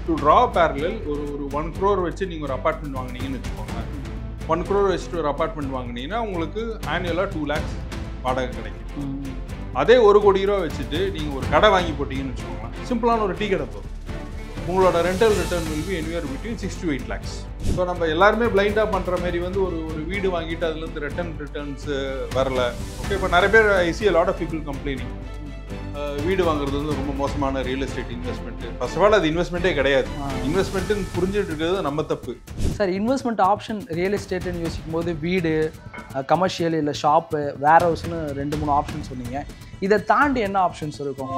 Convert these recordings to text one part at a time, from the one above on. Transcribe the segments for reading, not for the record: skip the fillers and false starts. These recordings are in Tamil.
டு ட்ரா பேரலல் ஒரு 1 crore வச்சு நீங்கள் ஒரு அப்பார்ட்மெண்ட் வாங்கினீங்கன்னு வச்சுக்கோங்க. 1 crore வச்சுட்டு ஒரு அப்பார்ட்மெண்ட் வாங்கினீங்கன்னா உங்களுக்கு ஆனுவலாக 2 lakhs வாடகை கிடைக்கும். அதே 1 கோடி ரூபா வச்சுட்டு நீங்கள் ஒரு கடை வாங்கி போட்டிங்கன்னு வச்சுக்கோங்களேன், சிம்பிளான ஒரு டீ கடை போதும், உங்களோட rental return will B anywhere between 6 to 8 lakhs. So நம்ம எல்லாருமே பிளைண்டாக பண்ணுற மாதிரி வந்து ஒரு வீடு வாங்கிட்டு அதுலேருந்து ரிட்டர்ன்ஸ் வரல. ஓகே, இப்போ நிறைய பேர் ஐ see a lot of people complaining வீடு வாங்குறது வந்து ரொம்ப மோசமான real estate investment. First of all அது இன்வெஸ்ட்மெண்ட்டே கிடையாது. இன்வெஸ்ட்மெண்ட்டுன்னு புரிஞ்சுட்டு இருக்கிறது நம்ம தப்பு. சார், இன்வெஸ்ட்மெண்ட் ஆப்ஷன் ரியல் எஸ்டேட்டுன்னு யோசிக்கும் போது வீடு, கமர்ஷியல், இல்லை ஷாப்பு, வேர் ஹவுஸ்னு 2-3 ஆப்ஷன் சொன்னீங்க. இதை தாண்டி என்ன ஆப்ஷன்ஸ் இருக்கும்?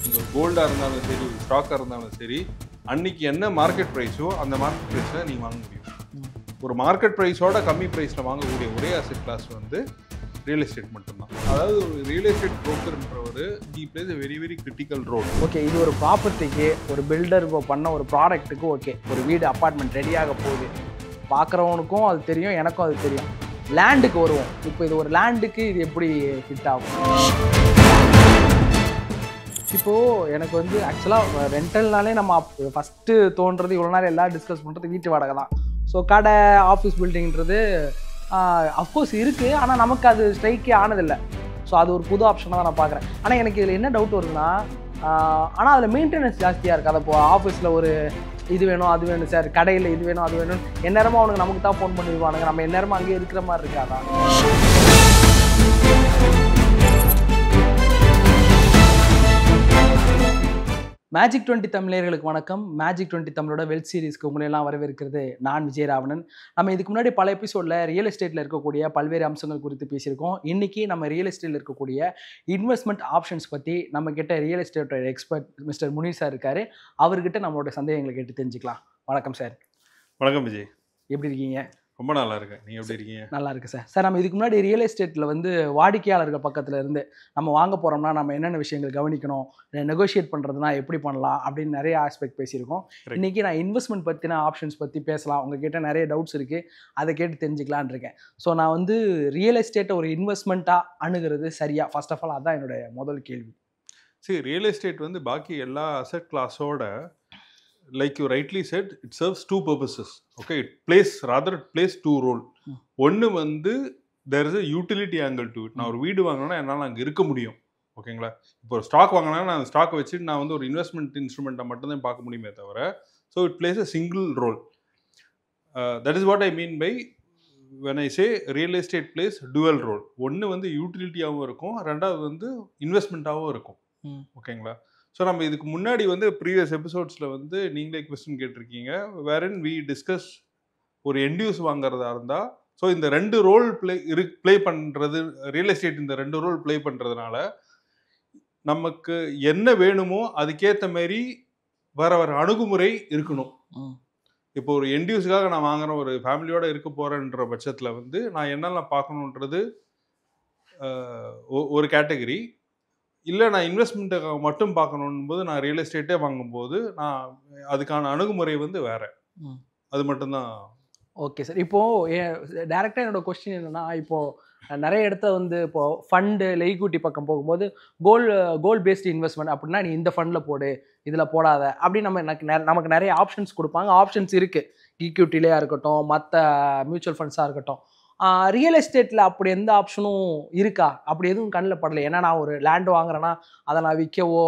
நீங்கள் கோல்டாக இருந்தாலும் சரி, ஸ்டாக்காக இருந்தாலும் சரி, அன்னைக்கு என்ன மார்க்கெட் ப்ரைஸோ அந்த மார்க்கெட் ப்ரைஸில் நீங்கள் வாங்க முடியும். ஒரு மார்க்கெட் ப்ரைஸோட கம்மி ப்ரைஸில் வாங்கக்கூடிய ஒரே அசெட் கிளாஸ் வந்து ரியல் எஸ்டேட் மட்டும்தான். அதாவது ஒரு ரியல் எஸ்டேட் புரோக்கர்ன்றவர் he plays a very critical role. Okay, இது ஒரு ப்ராப்பர்ட்டிக்கு, ஒரு பில்டர் இப்போ பண்ண ஒரு ப்ராடக்ட்டுக்கு, ஓகே, ஒரு வீடு அப்பார்ட்மெண்ட் ரெடியாக போகுது, பார்க்குறவனுக்கும் அது தெரியும், எனக்கும் அது தெரியும். லேண்டுக்கு வருவோம். இப்போ இது ஒரு லேண்டுக்கு இது எப்படி ஃபிட் ஆகும்? இப்போது எனக்கு வந்து ஆக்சுவலாக ரெண்டல்னாலே நம்ம ஃபஸ்ட்டு தோன்றது இவ்வளோ நேரம் எல்லாம் டிஸ்கஸ் பண்ணுறது வீட்டு வாடகை தான். ஸோ கடை, ஆஃபீஸ் பில்டிங்கிறது அஃப்கோர்ஸ் இருக்குது, ஆனால் நமக்கு அது ஸ்ட்ரைக்கே ஆனதில்லை. ஸோ அது ஒரு புது ஆப்ஷனாக தான் நான் பார்க்குறேன். ஆனால் எனக்கு இதில் என்ன டவுட் வருதுன்னா, ஆனால் அதில் மெயின்டெனன்ஸ் ஜாஸ்தியாக இருக்குது. அதை இப்போ ஆஃபீஸில் ஒரு இது வேணும், அது வேணும் சார், கடையில் இது வேணும், அது வேணும், எந்நேரமாக அவனுக்கு நமக்கு தான் ஃபோன் பண்ணிடுவானுங்க, நம்ம எந்நேரமாக அங்கேயே இருக்கிற மாதிரி இருக்காதான்? மேஜிக் 20 தமிழர்களுக்கு வணக்கம். மேஜிக் 20 தமிழோட வெல்த் சீரிஸ்க்கு உங்களெல்லாம் வரவேற்கிறது நான் விஜயராவணன். நம்ம இதுக்கு முன்னாடி பல எபிசோடில் ரியல் எஸ்டேட்டில் இருக்கக்கூடிய பல்வேறு அம்சங்கள் குறித்து பேசியிருக்கோம். இன்றைக்கி நம்ம ரியல் எஸ்டேட்டில் இருக்கக்கூடிய இன்வெஸ்ட்மெண்ட் ஆப்ஷன்ஸ் பற்றி நம்ம கிட்ட ரியல் எஸ்டேட்டோட எக்ஸ்பர்ட் மிஸ்டர் முனீர் சார் இருக்கார். அவர்கிட்ட நம்மளோட சந்தேகங்களை கேட்டு தெரிஞ்சுக்கலாம். வணக்கம் சார். வணக்கம் விஜய், எப்படி இருக்கீங்க? ரொம்ப நல்லா இருக்கேன். நீங்கள் எப்படி இருக்கீங்க? நல்லா இருக்கு சார். சார், நம்ம இதுக்கு முன்னாடி ரியல் எஸ்டேட்டில் வந்து வாடிக்கையாளர்கள் பக்கத்தில் இருந்து நம்ம வாங்க போகிறோம்னா நம்ம என்னென்ன விஷயங்கள் கவனிக்கணும், நெகோஷியேட் பண்ணுறதுனா எப்படி பண்ணலாம் அப்படின்னு நிறைய ஆஸ்பெக்ட் பேசியிருக்கோம். இன்றைக்கி நான் இன்வெஸ்ட்மெண்ட் பற்றின ஆப்ஷன்ஸ் பற்றி பேசலாம். உங்ககிட்ட நிறைய டவுட்ஸ் இருக்குது, அதை கேட்டு தெரிஞ்சுக்கலான் இருக்கேன். ஸோ நான் வந்து ரியல் எஸ்டேட்டை ஒரு இன்வெஸ்ட்மெண்ட்டாக அணுகிறது சரியா? ஃபர்ஸ்ட் ஆஃப் ஆல் அதுதான் என்னுடைய முதல் கேள்வி. சரி, ரியல் எஸ்டேட் வந்து பாக்கி எல்லா அசெட் கிளாஸோட, like you rightly said, it serves 2 purposes. Okay, it plays 2 role. ஒன்று வந்து there is a utility angle to it. நான் ஒரு வீடு வாங்கினா என்னால் அங்கே இருக்க முடியும். ஓகேங்களா? இப்போ ஒரு ஸ்டாக் வாங்கினா நான் அந்த ஸ்டாக்கை வச்சுட்டு நான் வந்து ஒரு இன்வெஸ்ட்மெண்ட் இன்ஸ்ட்ருமெண்ட்டை மட்டும்தான் பார்க்க முடியுமே தவிர, so it plays a single role. That is what I mean by when I say real estate plays dual role. ஒன்று வந்து யூட்டிலிட்டியாகவும் இருக்கும், ரெண்டாவது வந்து இன்வெஸ்ட்மெண்ட்டாகவும் இருக்கும். ஓகேங்களா? ஸோ நம்ம இதுக்கு முன்னாடி வந்து ப்ரீவியஸ் எபிசோட்ஸில் வந்து நீங்களே கொஸ்டின் கேட்டிருக்கீங்க, வேறன் வி டிஸ்கஸ் ஒரு என்டியூஸ் வாங்குறதா இருந்தால், ஸோ இந்த 2 ரோல் ப்ளே பண்ணுறது ரியல் எஸ்டேட், இந்த 2 ரோல் ப்ளே பண்ணுறதுனால நமக்கு என்ன வேணுமோ அதுக்கேற்ற மாரி வர அணுகுமுறை இருக்கணும். இப்போ ஒரு என்டியூஸுக்காக நான் வாங்குகிறேன், ஒரு ஃபேமிலியோடு இருக்க போகிறேன்ற பட்சத்தில் வந்து நான் என்னெல்லாம் பார்க்கணுன்றது ஒரு கேட்டகரி. இல்லை நான் இன்வெஸ்ட்மெண்ட்டை மட்டும் பார்க்கணும் போது நான் ரியல் எஸ்டேட்டே வாங்கும்போது நான் அதுக்கான அணுகுமுறை வந்து வேறு, அது மட்டும்தான். Okay sir. இப்போது டேரெக்டாக என்னோடய கொஸ்டின் என்னென்னா, இப்போது நிறைய இடத்த வந்து இப்போது ஃபண்டு இல்லை ஈக்விட்டி பக்கம் போகும்போது கோல் பேஸ்டு இன்வெஸ்ட்மெண்ட் அப்படின்னா நீ இந்த ஃபண்டில் போடு, இதில் போடாத அப்படின்னு நமக்கு நிறைய ஆப்ஷன்ஸ் கொடுப்பாங்க. ஆப்ஷன்ஸ் இருக்குது, ஈக்விட்டிலேயே இருக்கட்டும், மற்ற மியூச்சுவல் ஃபண்ட்ஸாக இருக்கட்டும். ரியல் எஸ்டேட்டில் அப்படி எந்த ஆப்ஷனும் இருக்கா? அப்படி எதுவும் கண்ணில் படலை. ஏன்னா நான் ஒரு லேண்டு வாங்குறேன்னா அதை நான் விற்கவோ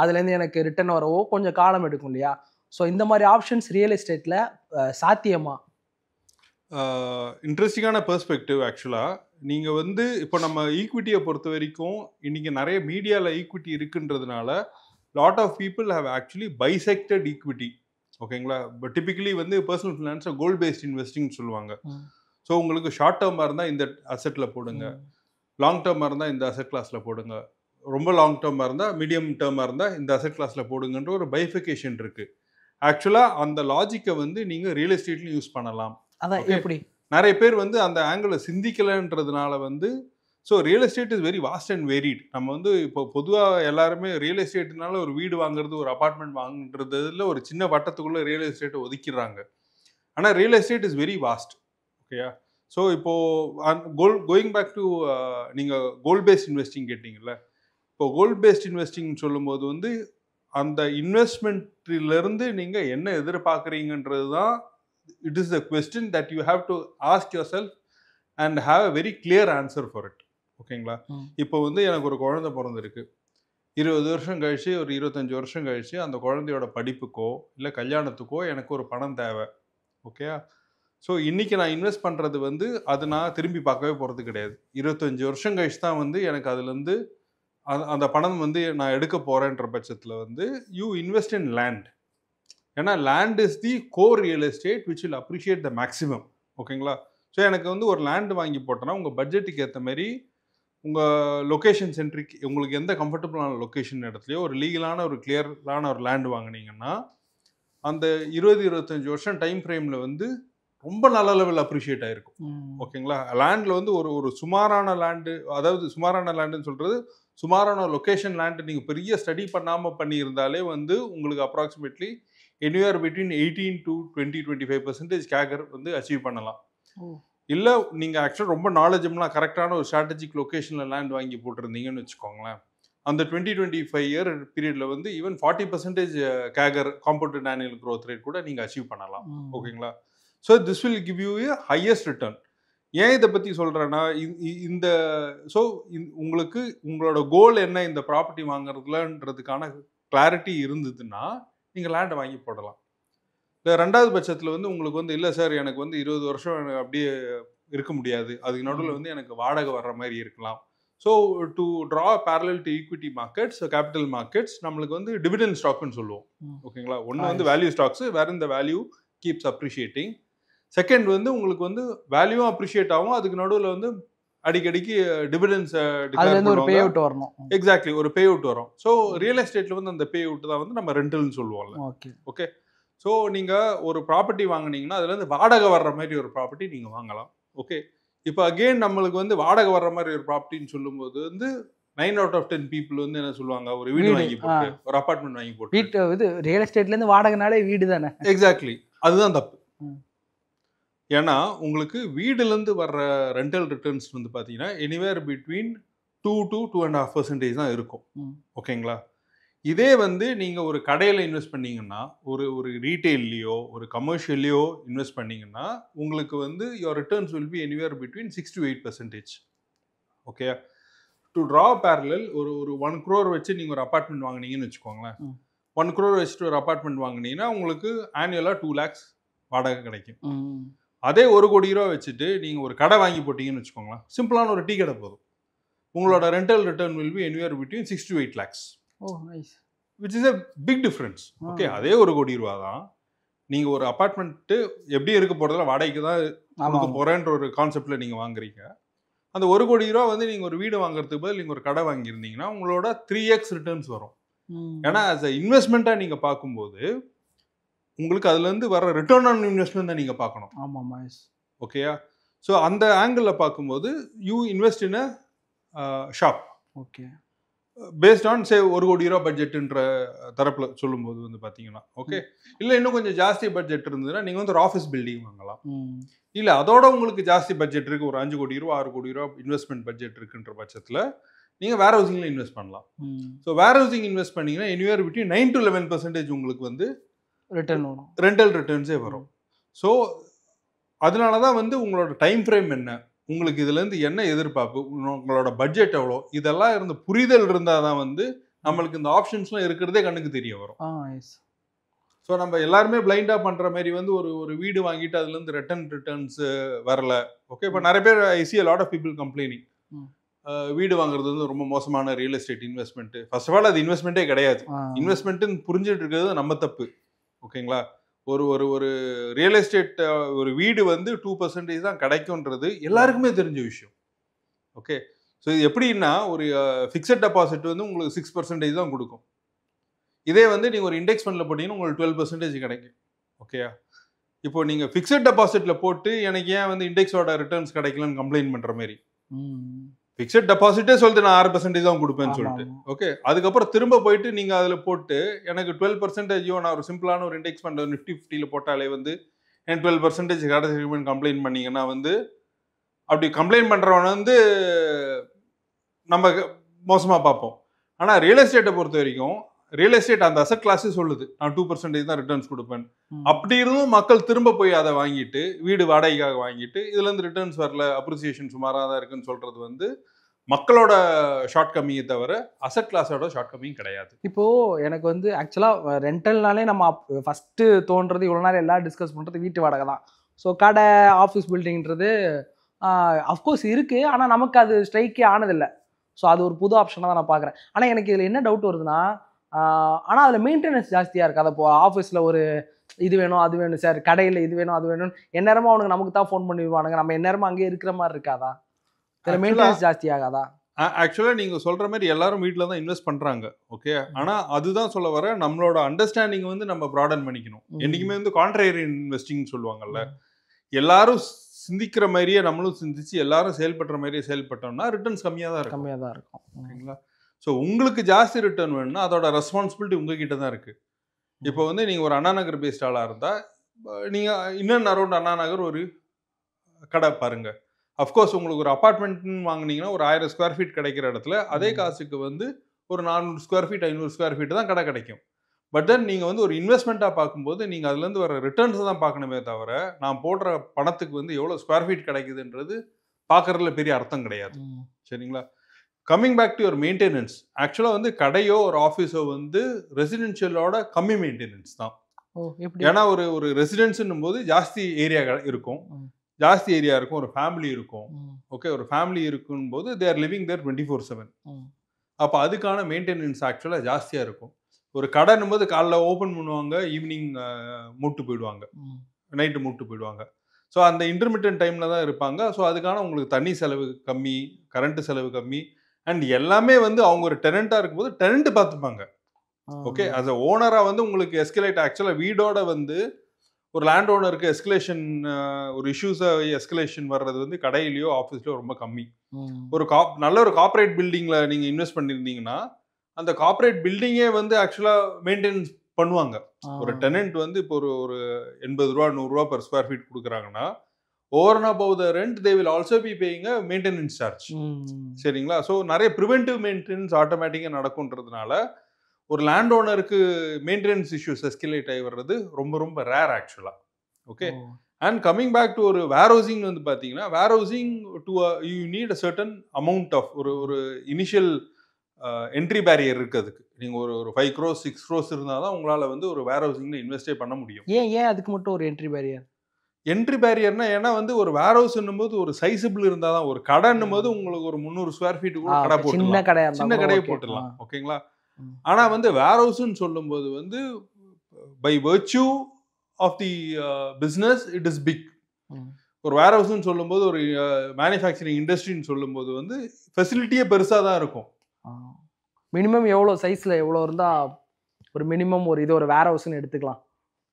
அதுலேருந்து எனக்கு ரிட்டர்ன் வரவோ கொஞ்சம் காலம் எடுக்கும் இல்லையா? ஸோ இந்த மாதிரி ஆப்ஷன்ஸ் ரியல் எஸ்டேட்டில் சாத்தியமா? இன்ட்ரெஸ்டிங்கான பெர்ஸ்பெக்டிவ். ஆக்சுவலாக நீங்கள் வந்து இப்போ நம்ம ஈக்விட்டியை பொறுத்த வரைக்கும் இன்றைக்கி நிறைய மீடியாவில் ஈக்விட்டி இருக்குன்றதுனால lot of people have actually bisected equity. ஓகேங்களா? பட் டிபிக்கலி வந்து பர்சனல் ஃபினான்ஸை கோல் பேஸ்ட் இன்வெஸ்டிங்னு சொல்லுவாங்க. ஸோ உங்களுக்கு ஷார்ட் டேர்மாக இருந்தால் இந்த அசெட்டில் போடுங்க, லாங் டேர்மாக இருந்தால் இந்த அசெட் கிளாஸில் போடுங்க, ரொம்ப லாங் டேர்மாக இருந்தால், மீடியம் டேர்மாக இருந்தால் இந்த அசெட் கிளாஸில் போடுங்கன்ற ஒரு பைஃபிகேஷன் இருக்குது. ஆக்சுவலாக அந்த லாஜிக்கை வந்து நீங்கள் ரியல் எஸ்டேட்லையும் யூஸ் பண்ணலாம். அதான் எப்படி நிறைய பேர் வந்து அந்த ஆங்கிளை சிந்திக்கலைன்றதுனால வந்து, so real estate is very vast and varied. நம்ம வந்து இப்போ பொதுவாக எல்லாருமே ரியல் எஸ்டேட்னால ஒரு வீடு வாங்குறது, ஒரு அப்பார்ட்மெண்ட் வாங்குறதுல ஒரு சின்ன வட்டத்துக்குள்ளே ரியல் எஸ்டேட்டை ஒதுக்கிடுறாங்க. ஆனால் real estate is very vast. ஓகேயா? ஸோ இப்போது கோயிங் பேக் டு நீங்கள் கோல் பேஸ்ட் இன்வெஸ்டிங் கேட்டிங்கல்ல, இப்போ கோல்ட் பேஸ்ட் இன்வெஸ்டிங் சொல்லும்போது வந்து அந்த இன்வெஸ்ட்மெண்ட்லேருந்து நீங்கள் என்ன எதிர்பார்க்குறீங்கன்றது தான் it is the question that you have to ask your self and have a very clear answer for it. ஓகேங்களா? இப்போ வந்து எனக்கு ஒரு குழந்தை பிறந்திருக்கு, 20 வருஷம் கழிச்சு, ஒரு 25 வருஷம் கழிச்சு அந்த குழந்தையோட படிப்புக்கோ இல்லை கல்யாணத்துக்கோ எனக்கு ஒரு பணம் தேவை. ஓகே, ஸோ இன்றைக்கி நான் இன்வெஸ்ட் பண்ணுறது வந்து அது நான் திரும்பி பார்க்கவே போகிறது கிடையாது. 25 வருஷம் கழிச்சு தான் வந்து எனக்கு அதுலேருந்து அந்த பணம் வந்து நான் எடுக்க போகிறேன்ற பட்சத்தில் வந்து யூ இன்வெஸ்ட் இன் லேண்ட். ஏன்னா land is the core real estate which will appreciate the maximum. ஓகேங்களா? ஸோ எனக்கு வந்து ஒரு லேண்டு வாங்கி போட்டோன்னா உங்கள் பட்ஜெட்டுக்கு ஏற்ற மாதிரி உங்கள் லொக்கேஷன் சென்ட்ரிக், உங்களுக்கு எந்த கம்ஃபர்டபுளான லொக்கேஷன் இடத்துலையோ ஒரு லீகலான ஒரு கிளியரான ஒரு லேண்டு வாங்கினீங்கன்னா அந்த 20-25 வருஷம் டைம் ஃப்ரேமில் வந்து ரொம்ப நல்ல லெவல் அப்ரிஷியேட் ஆகிருக்கும். ஓகேங்களா? லேண்டில் வந்து ஒரு சுமாரான லேண்டு, அதாவது சுமாரான லேண்டுன்னு சொல்கிறது சுமாரான லொக்கேஷன் லேண்டு நீங்கள் பெரிய ஸ்டடி பண்ணாமல் பண்ணியிருந்தாலே வந்து உங்களுக்கு அப்ராக்சிமேட்லி எனிவேர் பிட்வீன் 18 to 20-25% கேகர் வந்து அச்சீவ் பண்ணலாம். இல்லை நீங்கள் ஆக்சுவலாக ரொம்ப நாலேஜபிளாக கரெக்டான ஒரு ஸ்ட்ராட்டஜிக் லொக்கேஷனில் லேண்ட் வாங்கி போட்டிருந்தீங்கன்னு வச்சுக்கோங்களேன், அந்த 20-25 இயர் பீரியடில் வந்து even 40% கேகர் compounded annual growth rate கூட நீங்கள் அச்சீவ் பண்ணலாம். ஓகேங்களா? So this will give you A highest return. ஏன் இதை பற்றி சொல்கிறேன்னா, இந்த ஸோ உங்களுக்கு உங்களோட கோல் என்ன இந்த ப்ராப்பர்ட்டி வாங்குறதுலன்றதுக்கான கிளாரிட்டி இருந்ததுன்னா நீங்கள் லேண்டை வாங்கி போடலாம். இல்லை ரெண்டாவது பட்சத்தில் வந்து உங்களுக்கு வந்து இல்லை சார் எனக்கு வந்து 20 வருஷம் எனக்கு அப்படியே இருக்க முடியாது, அதுக்கு நடுவில் வந்து எனக்கு வாடகை வர்ற மாதிரி இருக்கலாம். So to draw parallel to equity markets, capital markets, நம்மளுக்கு வந்து டிவிடெண்ட் ஸ்டாக்னு சொல்லுவோம். ஓகேங்களா? ஒன்று வந்து வேல்யூ ஸ்டாக்ஸ், வேற இந்த வேல்யூ கீப்ஸ் அப்ரிஷியேட்டிங். செகண்ட் வந்து உங்களுக்கு வந்து வேல்யூவும் அப்ரிஷியேட் ஆகும், அதுக்கு நடுவில் வந்து அடிக்கடிக்கு டிவிடெண்ட்ஸ் ஒரு பே அவுட் வரணும். எக்ஸாக்ட்லி, ஒரு பே அவுட் வரும். ஸோ ரியல் எஸ்டேட்டில் வந்து அந்த பே அவுட் தான் வந்து நம்ம ரெண்டல்னு சொல்லுவோம்ல. ஓகே, ஸோ நீங்கள் ஒரு ப்ராப்பர்ட்டி வாங்கினீங்கன்னா அதுலேருந்து வாடகை வர்ற மாதிரி ஒரு ப்ராப்பர்ட்டி நீங்கள் வாங்கலாம். ஓகே, இப்போ அகெயின் நம்மளுக்கு வந்து வாடகை வர்ற மாதிரி ஒரு ப்ராப்பர்ட்டின்னு சொல்லும்போது வந்து 9 out of 10 people வந்து என்ன சொல்லுவாங்க, ஒரு வீடு வாங்கி போட்டு ஒரு அப்பார்ட்மெண்ட் வாங்கி போட்டு வீட்டு இது ரியல் எஸ்டேட்லேருந்து வாடகைனாலே வீடு தானே. எக்ஸாக்ட்லி, அதுதான் தப்பு. ஏன்னா உங்களுக்கு வீடுலேருந்து வர்ற ரெண்டல் ரிட்டர்ன்ஸ் வந்து பார்த்தீங்கன்னா எனிவேர் பிட்வீன் 2 to 2.5% தான் இருக்கும். ஓகேங்களா? இதே வந்து நீங்கள் ஒரு கடையில் இன்வெஸ்ட் பண்ணீங்கன்னா, ஒரு ரீட்டெயில்லையோ ஒரு கமர்ஷியல்லையோ இன்வெஸ்ட் பண்ணீங்கன்னா உங்களுக்கு வந்து your returns will be anywhere between 6 to 8%. Okay, to draw parallel ஒரு 1 crore வச்சு நீங்கள் ஒரு அப்பார்ட்மெண்ட் வாங்கினீங்கன்னு வச்சுக்கோங்களேன். 1 crore வச்சுட்டு ஒரு அப்பார்ட்மெண்ட் வாங்கினீங்கன்னா உங்களுக்கு ஆனுவலாக 2 lakhs வாடகை கிடைக்கும். அதே 1 கோடி ரூபா வச்சுட்டு நீங்கள் ஒரு கடை வாங்கி போட்டிங்கன்னு வச்சுக்கோங்களேன், சிம்பிளான ஒரு டீ கடை போதும், உங்களோட rental return will be anywhere between 6 to 8 lakhs. Which is a big difference. Okay, அதே 1 கோடி ரூபா தான் நீங்கள் ஒரு அப்பார்ட்மெண்ட்டு எப்படி இருக்க போகிறதுல வாடகைக்கு தான் கொடுக்க போகிறேன்ற ஒரு கான்செப்டில் நீங்கள் வாங்குறீங்க. அந்த 1 கோடி ரூபா வந்து நீங்கள் ஒரு வீடு வாங்குறதுக்கு பதில் நீங்கள் ஒரு கடை வாங்கியிருந்தீங்கன்னா உங்களோட 3x ரிட்டர்ன்ஸ் வரும். ஏன்னா ஆஸ் அ இன்வெஸ்ட்மெண்ட்டாக நீங்கள் பார்க்கும்போது உங்களுக்கு அதுலேருந்து வர ரிட்டர்ன் ஆன் இன்வெஸ்ட்மெண்ட் தான் நீங்கள் பார்க்கணும். ஆமாம். ஓகேயா? ஸோ அந்த ஆங்கிளில் பார்க்கும்போது you invest in a shop. Okay, based on say 1 கோடி ரூபா பட்ஜெட்டுன்ற தரப்பில் சொல்லும்போது வந்து பார்த்தீங்கன்னா, ஓகே, இல்லை இன்னும் கொஞ்சம் ஜாஸ்தி பட்ஜெட் இருந்ததுன்னா நீங்கள் வந்து ஒரு ஆஃபீஸ் பில்டிங் வாங்கலாம். இல்லை அதோட உங்களுக்கு ஜாஸ்தி பட்ஜெட் இருக்குது, ஒரு 5 கோடி ரூபா 6 கோடி ரூபா இன்வெஸ்ட்மெண்ட் பட்ஜெட் இருக்குன்ற பட்சத்தில் நீங்கள் வேர் ஹவுசிங்கில் இன்வெஸ்ட் பண்ணலாம். ஸோ வேர் ஹவுசிங் இன்வெஸ்ட் பண்ணிங்கன்னா எனிவேர் பிட்வீன் 9 to 11% உங்களுக்கு வந்து ரிட்டர்ன் வரும், ரெண்டல் ரிட்டர்ன்ஸே வரும். ஸோ அதனால தான் வந்து உங்களோட டைம் ஃப்ரேம் என்ன, உங்களுக்கு இதுலேருந்து என்ன எதிர்பார்ப்பு, உங்களோட பட்ஜெட் எவ்வளோ, இதெல்லாம் இருந்து புரிதல் இருந்தால் தான் வந்து நம்மளுக்கு இந்த ஆப்ஷன்ஸ்லாம் இருக்கிறதே கண்ணுக்கு தெரிய வரும். ஸோ நம்ம எல்லாருமே பிளைண்டாக பண்ணுற மாதிரி வந்து ஒரு வீடு வாங்கிட்டு அதுலேருந்து ரிட்டர்ன்ஸ் வரல. ஓகே, இப்போ நிறைய பேர் ஐ C a lot of people complaining, வீடு வாங்குறது வந்து ரொம்ப மோசமான real estate investment. First of all அது இன்வெஸ்ட்மெண்ட்டே கிடையாது, இன்வெஸ்ட்மெண்ட்டுன்னு புரிஞ்சுட்டு இருக்கிறது நம்ம தப்பு. ஓகேங்களா? ஒரு ரியல் எஸ்டேட் ஒரு வீடு வந்து 2% தான் கிடைக்கும்ன்றது எல்லாருக்குமே தெரிஞ்ச விஷயம். ஓகே, ஸோ இது எப்படின்னா ஒரு ஃபிக்ஸட் டெபாசிட் வந்து உங்களுக்கு 6% தான் கொடுக்கும். இதே வந்து நீங்கள் ஒரு இண்டெக்ஸ் ஃபண்டில் போட்டிங்கன்னா உங்களுக்கு 12% கிடைக்கும். ஓகேயா? இப்போ நீங்கள் ஃபிக்ஸட் டெபாசிட்டில் போட்டு எனக்கு ஏன் வந்து இண்டெக்ஸோட ரிட்டர்ன்ஸ் கிடைக்கலன்னு கம்ப்ளைண்ட் பண்ணுற மாதிரி, ஃபிக்ஸட் டெபாசிட்டே சொல்லிட்டு நான் 6% தான் கொடுப்பேன்னு சொல்லிட்டு, ஓகே, அதுக்கப்புறம் திரும்ப போயிட்டு நீங்கள் அதில் போட்டு எனக்கு 12% நான் ஒரு சிம்பிளான ஒரு இண்டெக்ஸ் ஃபண்ட் Nifty 50 போட்டாலே வந்து எனக்கு 12% கிடைச்சிருக்குன்னு கம்ப்ளைண்ட் பண்ணிங்கன்னா வந்து அப்படி கம்ப்ளைண்ட் பண்ணுறவனை வந்து நம்ம மோசமாக பார்ப்போம். ஆனால் ரியல் எஸ்டேட்டை பொறுத்த வரைக்கும் ரியல் எஸ்டேட் அந்த அசட் கிளாஸே சொல்லுது நான் 2% தான் ரிட்டர்ன்ஸ் கொடுப்பேன். அப்படி இருந்தும் மக்கள் திரும்ப போய் அதை வாங்கிட்டு வீடு வாடகைக்காக வாங்கிட்டு இதுல இருந்து ரிட்டர்ன்ஸ் வரல, அப்ரிசியேஷன் சுமாராக தான் இருக்குன்னு சொல்றது வந்து மக்களோட ஷார்ட் கம்மியை தவிர அசட் கிளாஸோட ஷார்ட் கம்மியும் கிடையாது. இப்போ எனக்கு வந்து ஆக்சுவலாக ரெண்டல்னாலே நம்ம ஃபஸ்ட்டு தோன்றது இவ்வளோ நேரம் எல்லாம் டிஸ்கஸ் பண்ணுறது வீட்டு வாடகை தான். ஸோ கடை ஆஃபீஸ் பில்டிங்கிறது அஃப்கோர்ஸ் இருக்குது, ஆனால் நமக்கு அது ஸ்ட்ரைக்கே ஆனதில்லை. ஸோ அது ஒரு புது ஆப்ஷனாக தான் நான் பார்க்குறேன். ஆனால் எனக்கு இதில் என்ன டவுட் வருதுன்னா, ஆனால் அதில் மெயின்டெனன்ஸ் ஜாஸ்தியாக இருக்குது. அதை இப்போ ஆஃபீஸில் ஒரு இது வேணும் அது வேணும் சார், கடையில் இது வேணும் அது வேணும், எந்நேரமாக அவனுக்கு நமக்கு தான் ஃபோன் பண்ணிடுவானுங்க, நம்ம எந்நேரமாக அங்கேயே இருக்கிற மாதிரி இருக்காதா? இதில் மெயின்டெனன்ஸ் ஜாஸ்தி ஆகாதா? ஆக்சுவலாக நீங்கள் சொல்கிற மாதிரி எல்லாரும் வீட்டில் தான் இன்வெஸ்ட் பண்ணுறாங்க. ஓகே, ஆனால் அதுதான் சொல்ல வர நம்மளோட அண்டர்ஸ்டாண்டிங் வந்து நம்ம ப்ராடன் பண்ணிக்கணும். என்றைக்குமே வந்து கான்ட்ரேரி இன்வெஸ்டிங்னு சொல்லுவாங்கல்ல, எல்லாரும் சிந்திக்கிற மாதிரியே நம்மளும் சிந்திச்சு எல்லாரும் செயல்படுற மாதிரியே செயல்பட்டோம்னா ரிட்டர்ன்ஸ் கம்மியாக தான் இருக்கும். ஓகேங்களா? ஸோ உங்களுக்கு ஜாஸ்தி ரிட்டர்ன் வேணும்னா அதோட ரெஸ்பான்சிபிலிட்டி உங்ககிட்ட தான் இருக்குது. இப்போ வந்து நீங்கள் ஒரு அண்ணா நகர் பேஸ்ட் ஆளாக இருந்தால் நீங்கள் இன்னும் அரௌண்ட் அண்ணா நகர் ஒரு கடை பாருங்க. அஃப்கோர்ஸ் உங்களுக்கு ஒரு அப்பார்ட்மெண்ட்னு வாங்கினீங்கன்னா ஒரு 1000 ஸ்கொயர் ஃபீட் கிடைக்கிற இடத்துல அதே காசுக்கு வந்து ஒரு 400 ஸ்கொயர் ஃபீட் 500 ஸ்கொயர் ஃபீட் தான் கடை கிடைக்கும். பட் தென் நீங்கள் வந்து ஒரு இன்வெஸ்ட்மெண்ட்டாக பார்க்கும்போது நீங்கள் அதுலேருந்து வர ரிட்டர்ன்ஸை தான் பார்க்கணுமே தவிர நான் போடுற பணத்துக்கு வந்து எவ்வளோ ஸ்கொயர் ஃபீட் கிடைக்குதுன்றது பார்க்குறதுல பெரிய அர்த்தம் கிடையாது. சரிங்களா? Coming back to your maintenance, ஆக்சுவலாக வந்து கடையோ ஒரு ஆஃபீஸோ வந்து ரெசிடென்ஷியலோட கம்மி மெயின்டெனன்ஸ் தான். ஏன்னா ஒரு ரெசிடென்ஸுன்னும் போது ஜாஸ்தி ஏரியா இருக்கும், ஜாஸ்தி ஏரியா இருக்கும், ஒரு ஃபேமிலி இருக்கும். ஓகே, ஒரு ஃபேமிலி இருக்கும் போது தே ஆர் லிவிங் தேர் 24/7. அப்போ அதுக்கான மெயின்டெனன்ஸ் ஆக்சுவலாக ஜாஸ்தியாக இருக்கும். ஒரு கடைன்னும் போது காலைல ஓப்பன் பண்ணுவாங்க, ஈவினிங் மூட்டு போயிடுவாங்க, நைட்டு மூட்டு போயிடுவாங்க. ஸோ அந்த இன்டர்மிட்டன்ட் டைமில் தான் இருப்பாங்க. ஸோ அதுக்கான உங்களுக்கு தண்ணி செலவு கம்மி, கரண்ட் செலவு கம்மி, அண்ட் எல்லாமே வந்து அவங்க ஒரு டெனண்ட்டாக இருக்கும்போது டெனண்ட் பார்த்துப்பாங்க. ஓகே, அஸ் அ ஓனராக வந்து உங்களுக்கு எஸ்கலேட் ஆக்சுவலாக வீடோட வந்து ஒரு லேண்ட் ஓனருக்கு எஸ்கலேஷன் ஒரு இஷ்யூஸை எஸ்கலேஷன் வர்றது வந்து கடையிலையோ ஆஃபீஸ்லையோ ரொம்ப கம்மி. ஒரு நல்ல ஒரு கார்ப்பரேட் பில்டிங்கில் நீங்கள் இன்வெஸ்ட் பண்ணியிருந்தீங்கன்னா அந்த கார்ப்பரேட் பில்டிங்கே வந்து ஆக்சுவலாக மெயின்டெனன்ஸ் பண்ணுவாங்க. ஒரு டெனண்ட் வந்து இப்போ ஒரு 80 ரூபா 100 ரூபா per ஸ்கொயர் ஃபீட் கொடுக்குறாங்கன்னா over and above the rent they will also be paying a maintenance charge. சரிங்களா? ஸோ நிறைய ப்ரிவென்டிவ் மெயின்டெனன்ஸ் ஆட்டோமேட்டிக்காக நடக்கும்ன்றதுனால ஒரு லேண்ட் ஓனருக்கு மெயின்டெனன்ஸ் இஷ்யூஸ் எஸ்கலேட் ஆகி வர்றது ரொம்ப ரொம்ப ரேர் ஆக்சுவலாக. Okay, and coming back to ஒரு வேர் ஹவுசிங் வந்து பார்த்தீங்கன்னா where housing to you need a certain amount of ஒரு இனிஷியல் என்ட்ரி பேரியர் இருக்குது. அதுக்கு நீங்கள் ஒரு 5 crores 6 crores இருந்தால் தான் உங்களால் வந்து ஒரு வேர் ஹவுசிங்கில் இன்வெஸ்டே பண்ண முடியும். ஏன் அதுக்கு மட்டும் ஒரு என்ட்ரி பேரியர்? என்ட்ரி பேரியர்னா ஏன்னா வந்து ஒரு வேர் ஹவுஸ்ன்னும் போது ஒரு சைஸபிள் இருந்தால் தான், ஒரு கடைன்னும் போது உங்களுக்கு ஒரு 300 ஸ்கொயர் ஃபீட் கூட கடை போட்டுடலாம், சின்ன கடையை போட்டுடலாம். ஓகேங்களா? ஆனால் வந்து வேர் ஹவுஸ்ன்னு சொல்லும்போது வந்து by virtue of the business it is big. ஒரு வேர் ஹவுஸ்ன்னு சொல்லும்போது ஒரு மேனுஃபேக்சரிங் இண்டஸ்ட்ரின்னு சொல்லும்போது வந்து ஃபெசிலிட்டியே பெருசாக தான் இருக்கும். மினிமம் எவ்வளோ சைஸில் எவ்வளோ இருந்தால் ஒரு மினிமம் ஒரு இது ஒரு வேர் ஹவுஸ்ன்னு எடுத்துக்கலாம்?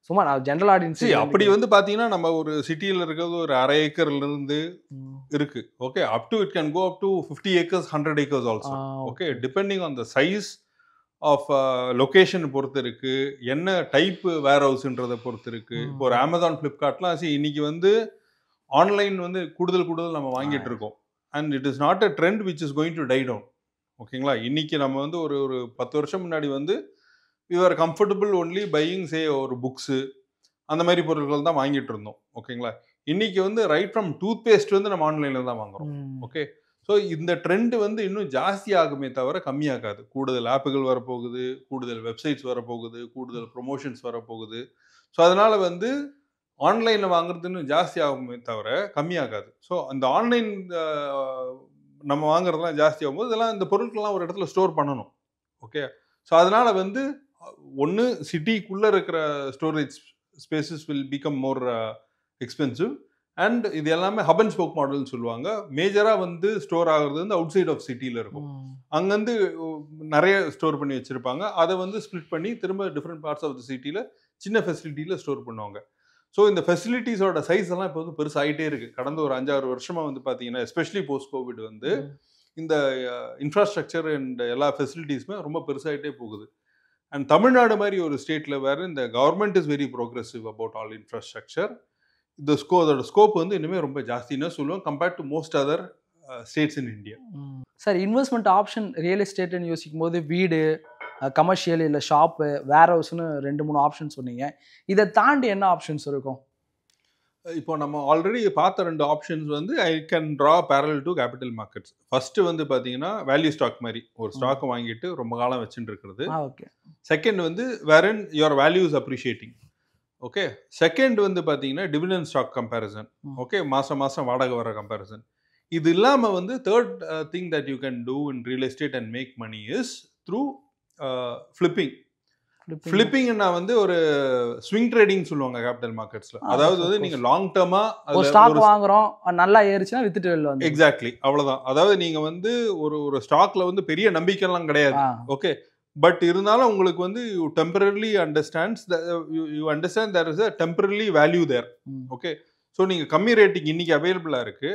சும்மா நான் ஜென்ரல் ஆடியன்ஸ் அப்படி வந்து பார்த்தீங்கன்னா நம்ம ஒரு சிட்டியில் இருக்கிறது ஒரு 1/2 ஏக்கர்லேருந்து இருக்கு. Okay, up to it can go up to 50 acres 100 acres also. Okay, depending on the size of location பொறுத்து இருக்கு, என்ன டைப் வேர் ஹவுஸ்ன்றதை பொறுத்து இருக்கு. இப்போ ஒரு அமேசான் ஃப்ளிப்கார்ட்லாம் இன்னைக்கு வந்து ஆன்லைன் வந்து கூடுதல் நம்ம வாங்கிட்டு இருக்கோம். And it is not a trend which is going to die down. ஓகேங்களா? இன்னைக்கு நம்ம வந்து ஒரு 10 வருஷம் முன்னாடி வந்து we are comfortable only buying say ஒரு புக்ஸு அந்த மாதிரி பொருட்கள் தான் வாங்கிட்டு இருந்தோம். ஓகேங்களா? இன்னைக்கு வந்து ரைட் ஃப்ரம் டூத் பேஸ்ட் வந்து நம்ம ஆன்லைனில் தான் வாங்குறோம். ஓகே, ஸோ இந்த ட்ரெண்ட் வந்து இன்னும் ஜாஸ்தி ஆகுமே தவிர கம்மியாகாது. கூடுதல் ஆப்புகள் வரப்போகுது, கூடுதல் வெப்சைட்ஸ் வரப்போகுது, கூடுதல் ப்ரொமோஷன்ஸ் வரப்போகுது. ஸோ அதனால் வந்து ஆன்லைனில் வாங்குறது இன்னும் ஜாஸ்தி ஆகுமே தவிர கம்மியாகாது. ஸோ அந்த ஆன்லைன் நம்ம வாங்குறதுலாம் ஜாஸ்தி ஆகும்போது இதெல்லாம் இந்த பொருட்கள்லாம் ஒரு இடத்துல ஸ்டோர் பண்ணணும். ஓகே, ஸோ அதனால் வந்து ஒன்று சிட்டிக்குள்ளே இருக்கிற storage spaces will become more expensive. And இது எல்லாமே ஹப் அண்ட் ஸ்போக் மாடல்னு சொல்லுவாங்க. மேஜராக வந்து ஸ்டோர் ஆகுறது வந்து அவுட் சைட் ஆஃப் சிட்டியில் இருக்கும். அங்கேருந்து நிறைய ஸ்டோர் பண்ணி வச்சுருப்பாங்க. அதை வந்து ஸ்ப்ளிட் பண்ணி திரும்ப டிஃப்ரெண்ட் பார்ட்ஸ் ஆஃப் த சிட்டியில் சின்ன ஃபெசிலிட்டியில் ஸ்டோர் பண்ணுவாங்க. ஸோ இந்த ஃபெசிலிட்டிஸோட சைஸ் எல்லாம் இப்போ வந்து பெருசாகிட்டே இருக்குது. கடந்த ஒரு 5-6 வருஷமாக வந்து பார்த்தீங்கன்னா எஸ்பெஷலி போஸ்ட் கோவிட் வந்து இந்த இன்ஃப்ராஸ்ட்ரக்சர் அண்ட் எல்லா ஃபெசிலிட்டிஸுமே ரொம்ப பெருசாகிட்டே போகுது. அண்ட் தமிழ்நாடு மாதிரி ஒரு ஸ்டேட்டில் வேறு இந்த government is very progressive about all infrastructure. அதோட ஸ்கோப் வந்து இன்னுமே ரொம்ப ஜாஸ்தின்னு சொல்லுவோம் compared to most other states in India. Sir investment option real எஸ்டேட்னு யோசிக்கும் போது வீடு, கமர்ஷியல், இல்லை ஷாப்பு, வேர் ஹவுஸ்னு 2-3 ஆப்ஷன் சொன்னீங்க. இதை தாண்டி என்ன ஆப்ஷன்ஸ் இருக்கும்? இப்போ நம்ம ஆல்ரெடி பார்த்த 2 ஆப்ஷன்ஸ் வந்து I can draw parallel to capital markets. First வந்து பார்த்தீங்கன்னா வேல்யூ ஸ்டாக் மாதிரி ஒரு ஸ்டாக் வாங்கிட்டு ரொம்ப காலம் வச்சுட்டு இருக்கிறது. ஓகே. செகண்ட் வந்து wherein your value is appreciating. Okay. Second வந்து பார்த்தீங்கன்னா டிவிடெண்ட் ஸ்டாக் கம்பேரிசன். ஓகே, மாதம் மாதம் வாடகை வர கம்பேரிசன். இது இல்லாமல் வந்து third thing that you can do in real estate and make money is through flipping. ஃப்ளிப்பிங்னா வந்து ஒரு ஸ்விங் ட்ரேடிங் சொல்லுவாங்க கேபிட்டல் மார்க்கெட்ஸ்ல. அதாவது வந்து நீங்க லாங் டர்மா ஒரு ஸ்டாக் வாங்குறோம், நல்லா ஏறிச்சுனா வித்துட்டு வெளில வந்து. எக்ஸாக்ட்லி அவ்வளவுதான். அதாவது நீங்க வந்து ஒரு ஸ்டாக்ல வந்து பெரிய நம்பிக்கை எல்லாம் கிடையாது. ஓகே, பட் இருந்தாலும் உங்களுக்கு வந்து you temporarily understands you understand there is a temporary value there. Okay, so நீங்க கம்மி ரேட்டிங் இன்னைக்கு அவைலபிளா இருக்கு.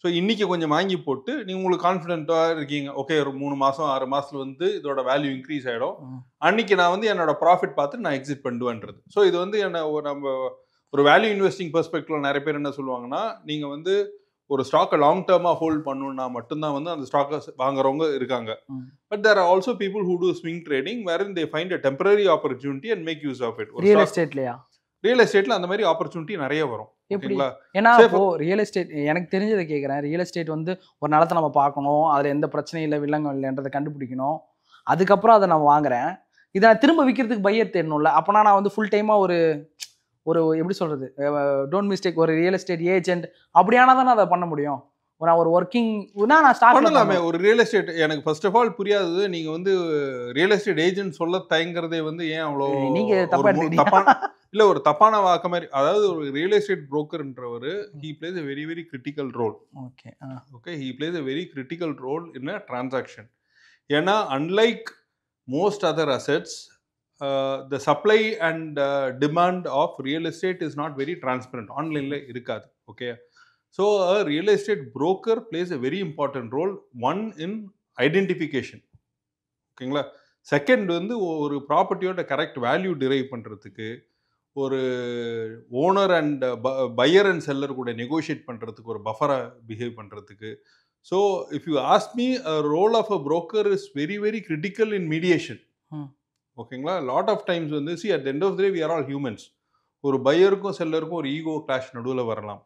ஸோ இன்னைக்கு கொஞ்சம் வாங்கி போட்டு நீங்கள் உங்களுக்கு கான்ஃபிடென்ட்டாக இருக்கீங்க. ஓகே, ஒரு 3 மாதம் 6 மாதத்துல வந்து இதோட வேல்யூ இன்க்ரீஸ் ஆகிடும். அன்னைக்கு நான் வந்து என்னோட ப்ராஃபிட் பார்த்து நான் எக்ஸிட் பண்ணுவேன்றது. ஸோ இது வந்து நம்ம ஒரு வேல்யூ இன்வெஸ்டிங் பெர்ஸ்பெக்டிவ்ல நிறைய பேர் என்ன சொல்லுவாங்கன்னா, நீங்கள் வந்து ஒரு ஸ்டாக்கை லாங் டேர்மாக ஹோல்ட் பண்ணணும்னா மட்டும்தான் வந்து அந்த ஸ்டாக்கை வாங்குறவங்க இருக்காங்க. But there are also people who do swing trading where they find a temporary opportunity and make use of it. Real எஸ்டேட்லையா? ரியல் எஸ்டேட்ல அந்த மாதிரி ஆப்பர்ச்சுனிட்டி நிறைய வரும். எப்படிங்களா? ஏன்னா இப்போ ரியல் எஸ்டேட் எனக்கு தெரிஞ்சதை கேட்குறேன். ரியல் எஸ்டேட் வந்து ஒரு நிலத்தை நம்ம பார்க்கணும், அதில் எந்த பிரச்சனையும் இல்லை, வில்லங்கம் இல்லைன்றதை கண்டுபிடிக்கணும், அதுக்கப்புறம் அதை நான் வாங்குறேன். இதை நான் திரும்ப விற்கிறதுக்கு பையர் தேடணும்ல. அப்போனா நான் வந்து ஃபுல் டைமாக ஒரு எப்படி சொல்கிறது, டோன்ட் மிஸ்டேக், ஒரு ரியல் எஸ்டேட் ஏஜென்ட் அப்படியானா தானே அதை பண்ண முடியும். நான் ஒரு ஒர்க்கிங் நான் ஸ்டார்ட் பண்ணலாமே. ஒரு ரியல் எஸ்டேட் எனக்கு ஃபர்ஸ்ட் ஆஃப் ஆல் புரியாதது, நீங்க வந்து ரியல் எஸ்டேட் ஏஜென்ட் சொல்ல தயங்குறதே வந்து ஏன் அவ்வளோ நீங்க தப்பான இல்ல ஒரு தப்பான வாக்க மாதிரி. அதாவது ஒரு ரியல் எஸ்டேட் புரோக்கர்ன்றவர் he plays a very very critical role. Okay, he plays a very critical role in a transaction. ஏன்னா unlike most other assets, the supply and demand of real estate is not very transparent. ஆன்லைன்ல இருக்காது. Okay, so a real estate broker plays a very important role. One in identification. ஓகேங்களா? செகண்ட் வந்து ஒரு ப்ராப்பர்ட்டியோட கரெக்ட் வேல்யூ டிரைவ் பண்றதுக்கு, ஒரு owner and buyer and seller கூட நெகோஷியேட் பண்ணுறதுக்கு, ஒரு பஃபரை பிஹேவ் பண்ணுறதுக்கு. So if you ask me, role of a broker is very very critical in mediation. ஓகேங்களா? லாட் ஆஃப் டைம்ஸ் வந்து see at end of the day we are all humans. ஒரு பையருக்கும் செல்லருக்கும் ஒரு ஈகோ கிளாஷ் நடுவில் வரலாம்.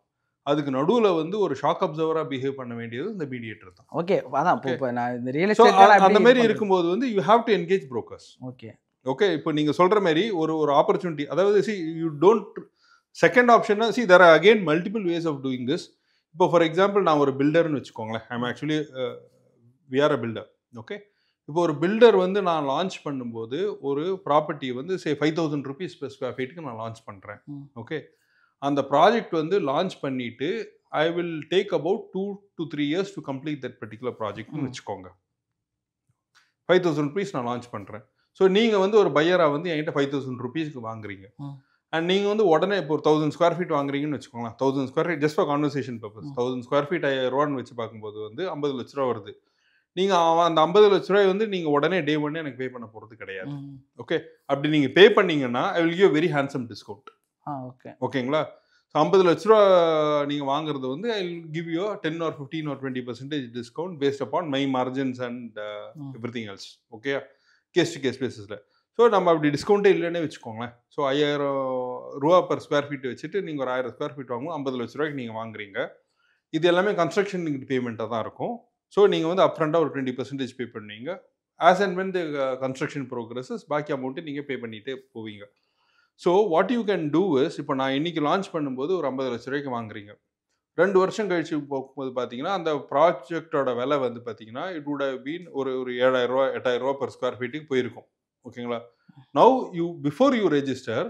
அதுக்கு நடுவில் வந்து ஒரு ஷாக் அப்சர்வராக பிஹேவ் பண்ண வேண்டியது இந்த மீடியேட்டர் தான். ஓகே, அதான் இப்போ நான் இந்த ரியல் எஸ்டேட் அந்த மாதிரி இருக்கும்போது வந்து you have to engage brokers. Okay okay, இப்போ நீங்கள் சொல்கிற மாதிரி ஒரு ஆப்பர்ச்சுனிட்டி, அதாவது சி யூ டோன்ட் செகண்ட் ஆப்ஷன்னா see there are again multiple ways of doing this. இப்போ ஃபார் எக்ஸாம்பிள் நான் ஒரு பில்டர்னு வச்சுக்கோங்களேன். I am actually we are a builder. Okay, இப்போ ஒரு பில்டர் வந்து நான் லான்ச் பண்ணும்போது ஒரு ப்ராப்பர்ட்டி வந்து say 5,000 rupees per square feet நான் லான்ச் பண்ணுறேன். ஓகே, அந்த ப்ராஜெக்ட் வந்து லான்ச் பண்ணிவிட்டு I will take about 2 to 3 years to complete that particular ப்ராஜெக்ட்னு வச்சுக்கோங்க. 5,000 rupees நான் லான்ச் பண்ணுறேன். ஸோ நீங்கள் வந்து ஒரு பையராக வந்து என்கிட்ட 5,000 rupeesக்கு வாங்குறீங்க. அண்ட் நீங்கள் வந்து உடனே இப்போ ஒரு 1,000 square feet வாங்குறீங்கன்னு வச்சுக்கோங்களேன். 1,000 square feet just for conversation purpose. 1,000 square feet 5,000 வச்சு பார்க்கும்போது வந்து 50 லட்ச ரூபா வருது. நீங்கள் அந்த 50 லட்ச ரூபாய் வந்து நீங்கள் உடனே டே ஒன்னே எனக்கு பே பண்ண போகிறது கிடையாது. ஓகே, அப்படி நீங்கள் பே பண்ணீங்கன்னா I will give very handsome discount. ஓகேங்களா? ஸோ 50 லட்ச ரூபா நீங்கள் வாங்குறது வந்து I will give you 10 or 15 or 20% discount based upon my margins and everything else. Okay, case to case பேசிஸில். ஸோ நம்ம அப்படி டிஸ்கவுண்ட்டே இல்லைன்னே வச்சுக்கோங்களேன். ஸோ 5,000 ரூபா பர் ஸ்கொயர் ஃபீட் வச்சுட்டு நீங்கள் ஒரு 1000 square feet வாங்குவோம், 50 லட்ச ரூபாய்க்கு நீங்கள் வாங்குறீங்க. இது எல்லாமே கன்ஸ்ட்ரக்ஷன் பேமெண்ட்டாக தான் இருக்கும். ஸோ நீங்கள் வந்து அப்ஃப்ரண்ட்டாக ஒரு 20% பே பண்ணுவீங்க. As and when the construction progresses பாக்கி அமௌண்ட்டு நீங்கள் பே பண்ணிகிட்டே போவீங்க. So what you can do is, இப்போ நான் இன்றைக்கி லான்ச் பண்ணும்போது ஒரு 50 லட்ச ரூபாய்க்கு வாங்குறீங்க. 2 வருஷம் கழிச்சு போகும்போது பார்த்தீங்கன்னா அந்த ப்ராஜெக்டோட விலை வந்து பார்த்தீங்கன்னா இட் வுட் ஹவ் பீன் ஒரு 7,000 ரூபா 8,000 ரூபா பர் ஸ்கொயர் ஃபீட்டுக்கு போயிருக்கும். ஓகேங்களா? Now you before you register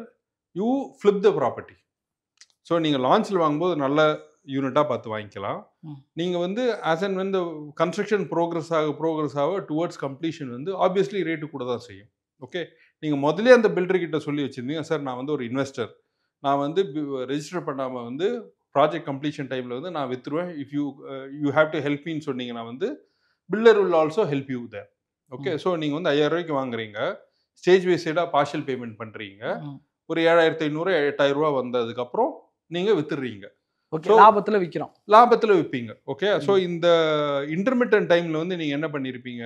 you flip the property. So நீங்கள் லான்ச்சில் வாங்கும்போது நல்ல யூனிட்டாக பார்த்து வாங்கிக்கலாம். நீங்கள் வந்து as and when the construction progress ஆக டுவர்ட்ஸ் கம்ப்ளீஷன் வந்து ஆப்வியஸ்லி ரேட்டு கூட தான் செய்யும். ஓகே, நீங்கள் முதலே அந்த பில்டர்கிட்ட சொல்லி வச்சுருந்தீங்க, சார் நான் வந்து ஒரு இன்வெஸ்டர், நான் வந்து ரெஜிஸ்டர் பண்ணாமல் வந்து ப்ராஜெக்ட் கம்ப்ளீஷன் டைமில் வந்து நான் வித்துருவேன், if you have to help மீன்னு சொன்னீங்கன்னா வந்து builder will also help you there. Okay, so நீங்கள் வந்து 5,000 ரூபாய்க்கு வாங்குறீங்க, ஸ்டேஜ் வைஸாக பார்ஷியல் பேமெண்ட் பண்ணுறீங்க, ஒரு 7,500 8,000 ரூபா வந்ததுக்கப்புறம் நீங்கள் வித்துடுறீங்க. ஓகே, லாபத்துல விக்கிறோம். லாபத்துல விற்பீங்க. ஓகே, ஸோ இந்த இன்டர்மிட்டன்ட் டைம்ல வந்து நீங்க என்ன பண்ணிருப்பீங்க,